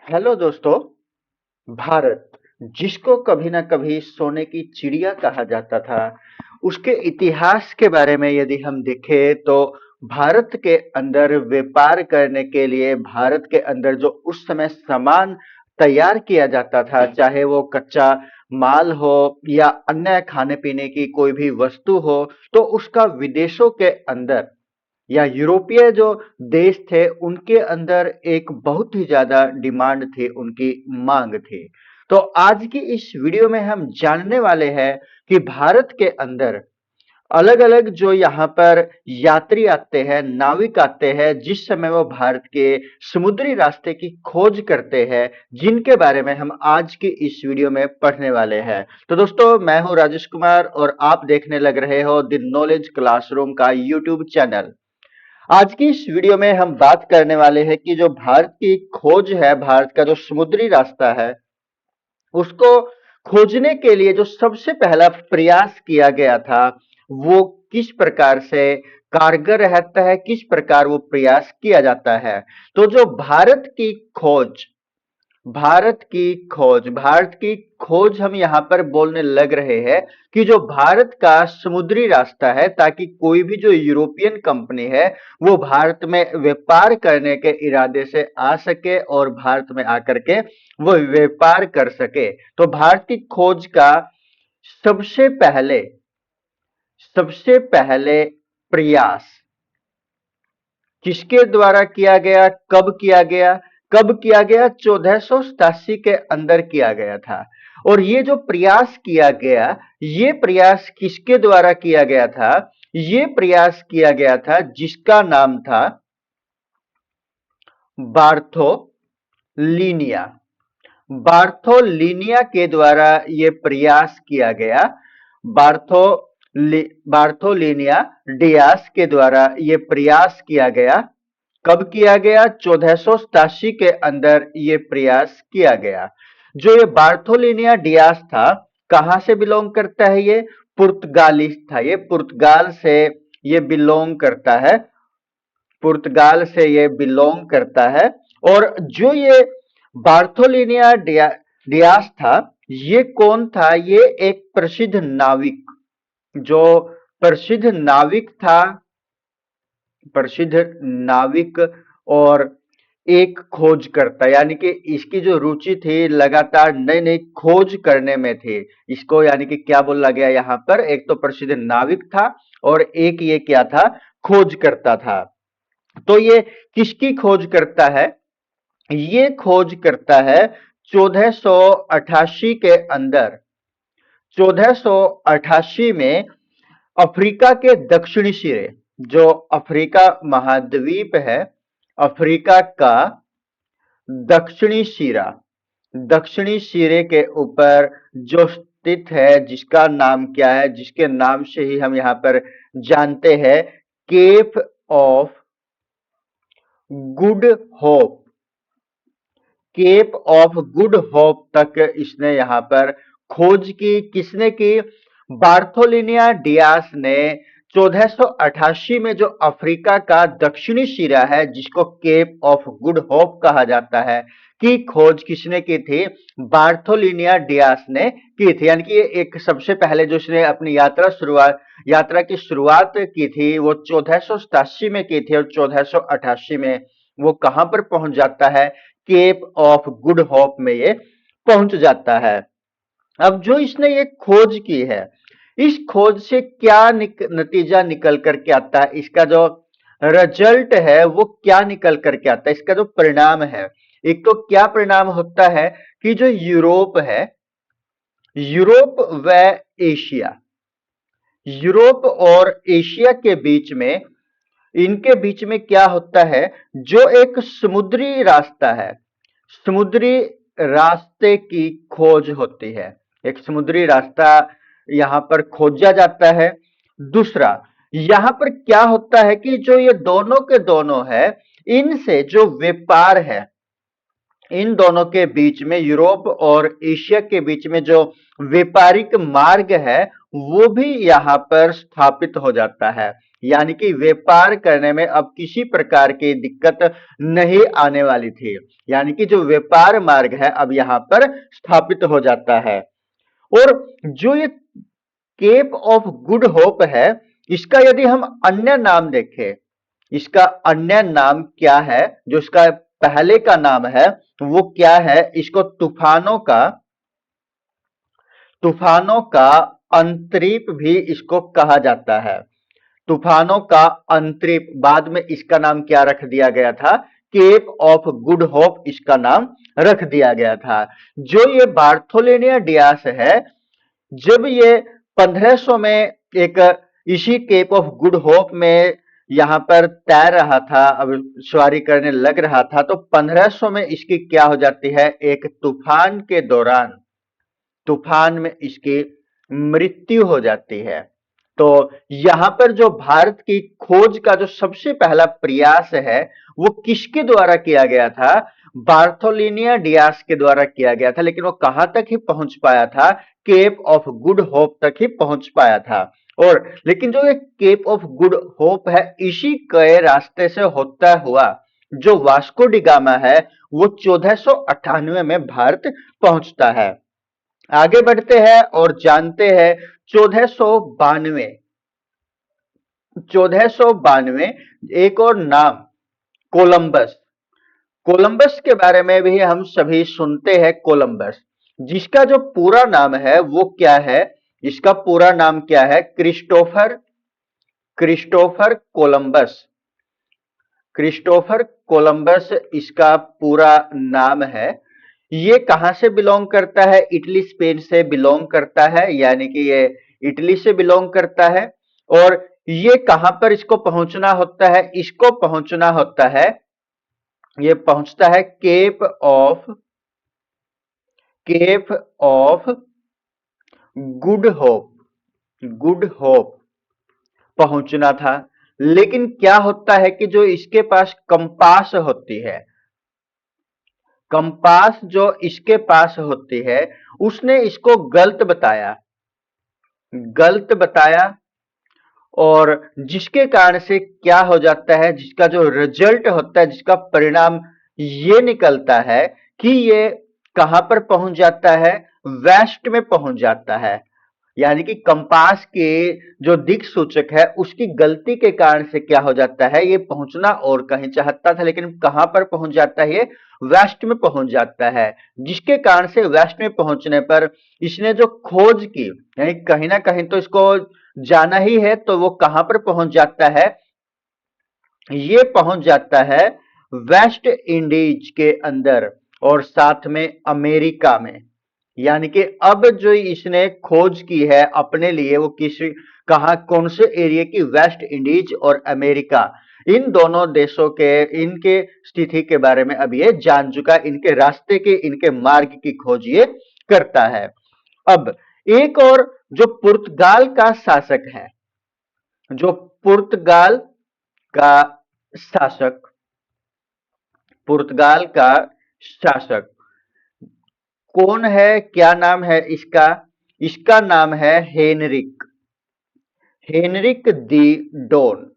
Hello दोस्तों। भारत, जिसको कभी ना कभी सोने की चिड़िया कहा जाता था, उसके इतिहास के बारे में यदि हम देखें तो भारत के अंदर व्यापार करने के लिए भारत के अंदर जो उस समय सामान तैयार किया जाता था, चाहे वो कच्चा माल हो या अन्य खाने पीने की कोई भी वस्तु हो, तो उसका विदेशों के अंदर या यूरोपीय जो देश थे उनके अंदर एक बहुत ही ज्यादा डिमांड थी, उनकी मांग थी। तो आज की इस वीडियो में हम जानने वाले हैं कि भारत के अंदर अलग अलग जो यहाँ पर यात्री आते हैं, नाविक आते हैं, जिस समय वो भारत के समुद्री रास्ते की खोज करते हैं, जिनके बारे में हम आज की इस वीडियो में पढ़ने वाले हैं। तो दोस्तों, मैं हूं राजेश कुमार और आप देखने लग रहे हो द नॉलेज क्लासरूम का यूट्यूब चैनल। आज की इस वीडियो में हम बात करने वाले हैं कि जो भारत की खोज है, भारत का जो समुद्री रास्ता है, उसको खोजने के लिए जो सबसे पहला प्रयास किया गया था, वो किस प्रकार से कारगर रहता है, किस प्रकार वो प्रयास किया जाता है। तो जो भारत की खोज हम यहाँ पर बोलने लग रहे हैं कि जो भारत का समुद्री रास्ता है, ताकि कोई भी जो यूरोपियन कंपनी है वो भारत में व्यापार करने के इरादे से आ सके और भारत में आकर के वो व्यापार कर सके। तो भारत की खोज का सबसे पहले सबसे पहले प्रयास किसके द्वारा किया गया, कब किया गया? 1487 के अंदर किया गया था। और ये जो प्रयास किया गया, ये प्रयास किसके द्वारा किया गया था? ये प्रयास किया गया था जिसका नाम था बार्थोलिनिया। बार्थोलिनिया के द्वारा ये प्रयास किया गया। बार्थो बार्थोलिनिया डियास के द्वारा ये प्रयास किया गया। कब किया गया? 1487 के अंदर ये प्रयास किया गया। जो ये बार्थोलिनिया डियास था, कहां से बिलोंग करता है? ये पुर्तगालिस था। ये पुर्तगाल से ये बिलोंग करता है, पुर्तगाल से ये बिलोंग करता है। और जो ये बार्थोलिनिया डियास था, ये कौन था? ये एक प्रसिद्ध नाविक, जो प्रसिद्ध नाविक था, प्रसिद्ध नाविक और एक खोजकर्ता, यानी कि इसकी जो रुचि थी लगातार नई नई खोज करने में थी। इसको यानी कि क्या बोला गया यहाँ पर? एक तो प्रसिद्ध नाविक था और एक ये क्या था? खोज करता था। तो ये किसकी खोज करता है? ये खोज करता है 1488 के अंदर। 1488 में अफ्रीका के दक्षिणी सिरे, जो अफ्रीका महाद्वीप है, अफ्रीका का दक्षिणी सिरा, दक्षिणी सिरे के ऊपर जो स्थित है, जिसका नाम क्या है, जिसके नाम से ही हम यहां पर जानते हैं, Cape of Good Hope. Cape of Good Hope तक इसने यहां पर खोज की। किसने की? बार्थोलिनिया डियास ने 1488 में जो अफ्रीका का दक्षिणी सिरा है, जिसको केप ऑफ गुड होप कहा जाता है, की खोज किसने की थी? बार्थोलिनिया डियास ने की थी। यानी कि ये एक सबसे पहले जो उसने अपनी यात्रा की शुरुआत की थी, वो 1487 में की थी और 1488 में वो कहां पर पहुंच जाता है? केप ऑफ गुड होप में ये पहुंच जाता है। अब जो इसने ये खोज की है, इस खोज से क्या नतीजा निकल करके आता है? इसका जो रिजल्ट है वो क्या निकल करके आता है? इसका जो परिणाम है, एक तो क्या परिणाम होता है कि जो यूरोप है, यूरोप व एशिया, यूरोप और एशिया के बीच में, इनके बीच में क्या होता है? जो एक समुद्री रास्ता है, समुद्री रास्ते की खोज होती है। एक समुद्री रास्ता यहां पर खोजा जाता है। दूसरा, यहां पर क्या होता है कि जो ये दोनों के दोनों है, इनसे जो व्यापार है, इन दोनों के बीच में, यूरोप और एशिया के बीच में जो व्यापारिक मार्ग है, वो भी यहां पर स्थापित हो जाता है। यानी कि व्यापार करने में अब किसी प्रकार की दिक्कत नहीं आने वाली थी। यानी कि जो व्यापार मार्ग है अब यहां पर स्थापित हो जाता है। और जो ये केप ऑफ गुड होप है, इसका यदि हम अन्य नाम देखें, इसका अन्य नाम क्या है, जो इसका पहले का नाम है वो क्या है, इसको तूफानों का अंतरीप भी इसको कहा जाता है। तूफानों का अंतरिप, बाद में इसका नाम क्या रख दिया गया था, केप ऑफ गुड होप इसका नाम रख दिया गया था। जो ये बार्थोलोमेव डियास है, जब ये 1500 में एक इसी केप ऑफ गुड होप में यहां पर तैर रहा था, अब सवारी करने लग रहा था, तो 1500 में इसकी क्या हो जाती है, एक तूफान में इसकी मृत्यु हो जाती है। तो यहां पर जो भारत की खोज का जो सबसे पहला प्रयास है वो किसके द्वारा किया गया था, बार्थोलोमेव डियास के द्वारा किया गया था। लेकिन वो कहां तक ही पहुंच पाया था, केप ऑफ गुड होप तक ही पहुंच पाया था। और लेकिन जो ये केप ऑफ गुड होप है, इसी के रास्ते से होता हुआ जो वास्को डी गामा है वो 1498 में भारत पहुंचता है। आगे बढ़ते हैं और जानते हैं 1492 एक और नाम, कोलंबस। कोलंबस के बारे में भी हम सभी सुनते हैं, कोलंबस, जिसका जो पूरा नाम है वो क्या है, इसका पूरा नाम क्या है, क्रिस्टोफर कोलंबस। क्रिस्टोफर कोलंबस इसका पूरा नाम है। ये कहां से बिलोंग करता है, इटली स्पेन से बिलोंग करता है, यानी कि ये इटली से बिलोंग करता है। और ये कहां पर इसको पहुंचना होता है, इसको पहुंचना होता है, ये पहुंचता है केप ऑफ गुड होप पहुंचना था। लेकिन क्या होता है कि जो इसके पास कंपास होती है, कंपास जो इसके पास होती है, उसने इसको गलत बताया। और जिसके कारण से क्या हो जाता है, जिसका जो रिजल्ट होता है, जिसका परिणाम ये निकलता है कि ये कहां पर पहुंच जाता है, वेस्ट में पहुंच जाता है। यानी कि कंपास के जो दिक सूचक है उसकी गलती के कारण से क्या हो जाता है, ये पहुंचना और कहीं चाहता था, लेकिन कहां पर पहुंच जाता है, ये वेस्ट में पहुंच जाता है। जिसके कारण से वेस्ट में पहुंचने पर इसने जो खोज की, यानी कहीं ना कहीं तो इसको जाना ही है, तो वो कहां पर पहुंच जाता है, ये पहुंच जाता है वेस्ट इंडीज के अंदर और साथ में अमेरिका में। यानी कि अब जो इसने खोज की है अपने लिए, वो कहा, कौन से एरिया की, वेस्ट इंडीज और अमेरिका, इन दोनों देशों के इनके स्थिति के बारे में अब ये जान चुका, इनके रास्ते के, इनके मार्ग की खोज ये करता है। अब एक और जो पुर्तगाल का शासक है, जो पुर्तगाल का शासक पुर्तगाल का शासक कौन है, क्या नाम है इसका, इसका नाम है हेनरिक दी डोन।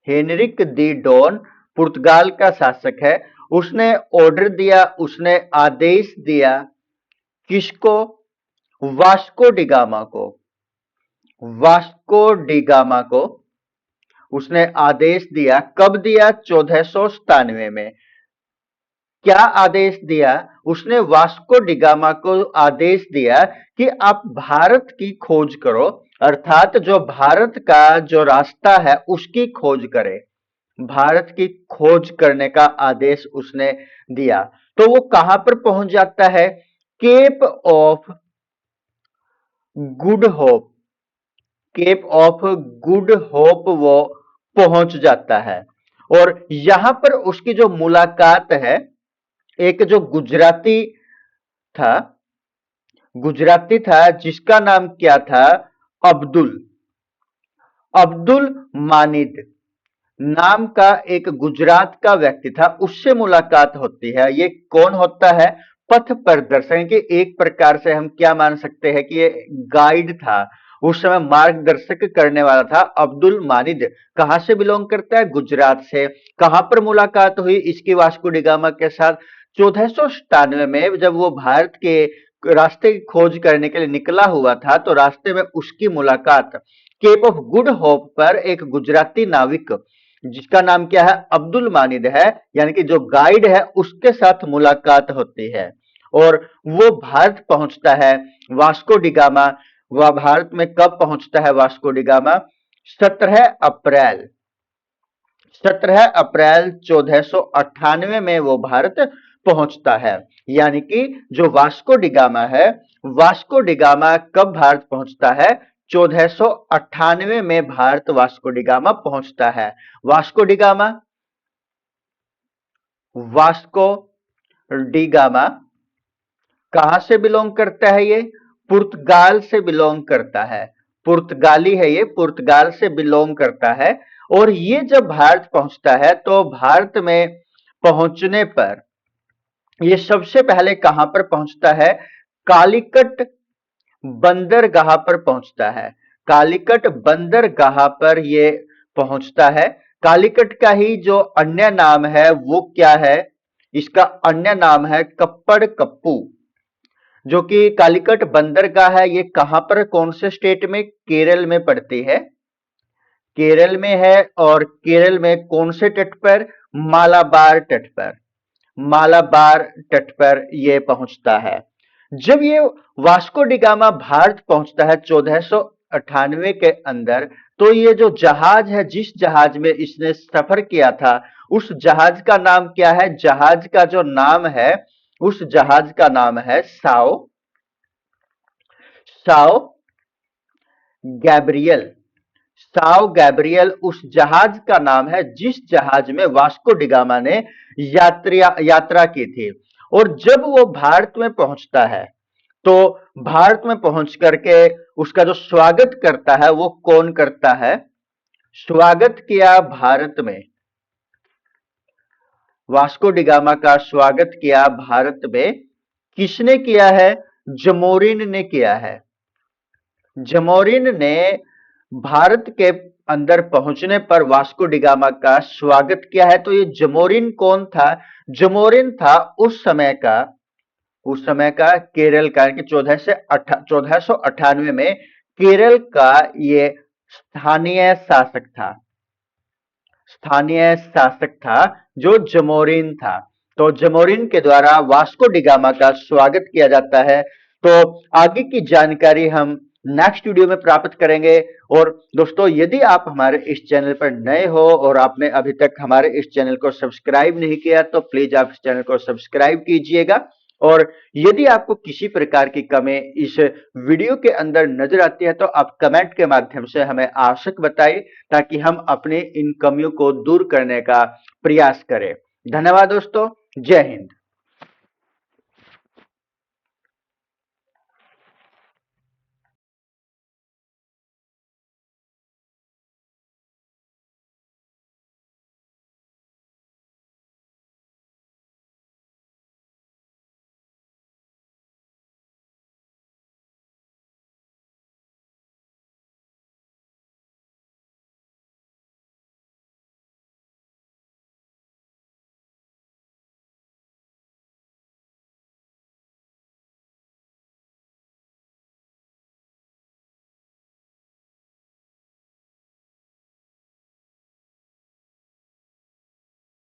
हेनरिक दी डोन पुर्तगाल का शासक है। उसने ऑर्डर दिया, उसने आदेश दिया, किसको, वास्को डिगामा को, वास्को डिगामा को उसने आदेश दिया। कब दिया, 1497 में। क्या आदेश दिया, उसने वास्को डिगामा को आदेश दिया कि आप भारत की खोज करो, अर्थात जो भारत का जो रास्ता है उसकी खोज करे, भारत की खोज करने का आदेश उसने दिया। तो वो कहां पर पहुंच जाता है, Cape of Good Hope, Cape of Good Hope वो पहुंच जाता है। और यहां पर उसकी जो मुलाकात है, एक जो था गुजराती था, जिसका नाम क्या था, अब्दुल अब्दुल मानिद नाम का एक गुजरात का व्यक्ति था, उससे मुलाकात होती है। ये कौन होता है, पथ प्रदर्शन के एक प्रकार से हम क्या मान सकते हैं कि ये गाइड था। उस समय मार्गदर्शक करने वाला था अब्दुल मानिद। कहां से बिलोंग करता है? गुजरात से। कहां पर मुलाकात हुई इसकी वास्को डी गामा के साथ? 1497 में जब वो भारत के रास्ते की खोज करने के लिए निकला हुआ था तो रास्ते में उसकी मुलाकात केप ऑफ गुड होप पर एक गुजराती नाविक जिसका नाम क्या है? अब्दुल मानिद है, यानी कि जो गाइड है उसके साथ मुलाकात होती है और वो भारत पहुंचता है। वास्को डी गामा वह भारत में कब पहुंचता है? वास्को डी गामा 17 अप्रैल 17 अप्रैल 1498 में वो भारत पहुंचता है। यानी कि जो वास्को डी गामा है, वास्को डी गामा कब भारत पहुंचता है? 1498 में भारत वास्को डी गामा पहुंचता है। Vasco D gamma Vasco D gamma कहां से बिलोंग करता है? ये पुर्तगाल से बिलोंग करता है। पुर्तगाली है, ये पुर्तगाल से बिलोंग करता है। और ये जब भारत पहुंचता है तो भारत में पहुंचने पर ये सबसे पहले कहां पर पहुंचता है? कालीकट बंदरगाह पर पहुंचता है। कालीकट बंदरगाह पर ये पहुंचता है। कालीकट का ही जो अन्य नाम है वो क्या है? इसका अन्य नाम है कप्पड़ कप्पू। जो कि कालीकट बंदरगाह है, ये कहां पर, कौन से स्टेट में? केरल में पड़ती है। केरल में है। और केरल में कौन से तट पर? मालाबार तट पर। मालाबार तट पर यह पहुंचता है। जब ये वास्को डी गामा भारत पहुंचता है 1498 के अंदर, तो ये जो जहाज है, जिस जहाज में इसने सफर किया था, उस जहाज का नाम क्या है? जहाज का जो नाम है, उस जहाज का नाम है Sao Sao Gabriel. Sao Gabriel उस जहाज का नाम है जिस जहाज में वास्को डी गामा ने यात्रा की थी। और जब वो भारत में पहुंचता है तो भारत में पहुंच करके उसका जो स्वागत करता है वो कौन करता है? स्वागत किया भारत में, वास्को डी गामा का स्वागत किया भारत में किसने किया है? जमोरिन ने किया है। जमोरिन ने भारत के अंदर पहुंचने पर वास्को डी गामा का स्वागत किया है। तो ये जमोरिन कौन था? जमोरिन था उस समय का केरल का, कि 1498 में केरल का ये स्थानीय शासक था जो जमोरिन था। तो जमोरिन के द्वारा वास्को डी गामा का स्वागत किया जाता है। तो आगे की जानकारी हम नेक्स्ट वीडियो में प्राप्त करेंगे। और दोस्तों, यदि आप हमारे इस चैनल पर नए हो और आपने अभी तक हमारे इस चैनल को सब्सक्राइब नहीं किया तो प्लीज आप इस चैनल को सब्सक्राइब कीजिएगा। और यदि आपको किसी प्रकार की कमी इस वीडियो के अंदर नजर आती है तो आप कमेंट के माध्यम से हमें आवश्यक बताइए ताकि हम अपनी इन कमियों को दूर करने का प्रयास करें। धन्यवाद दोस्तों। जय हिंद।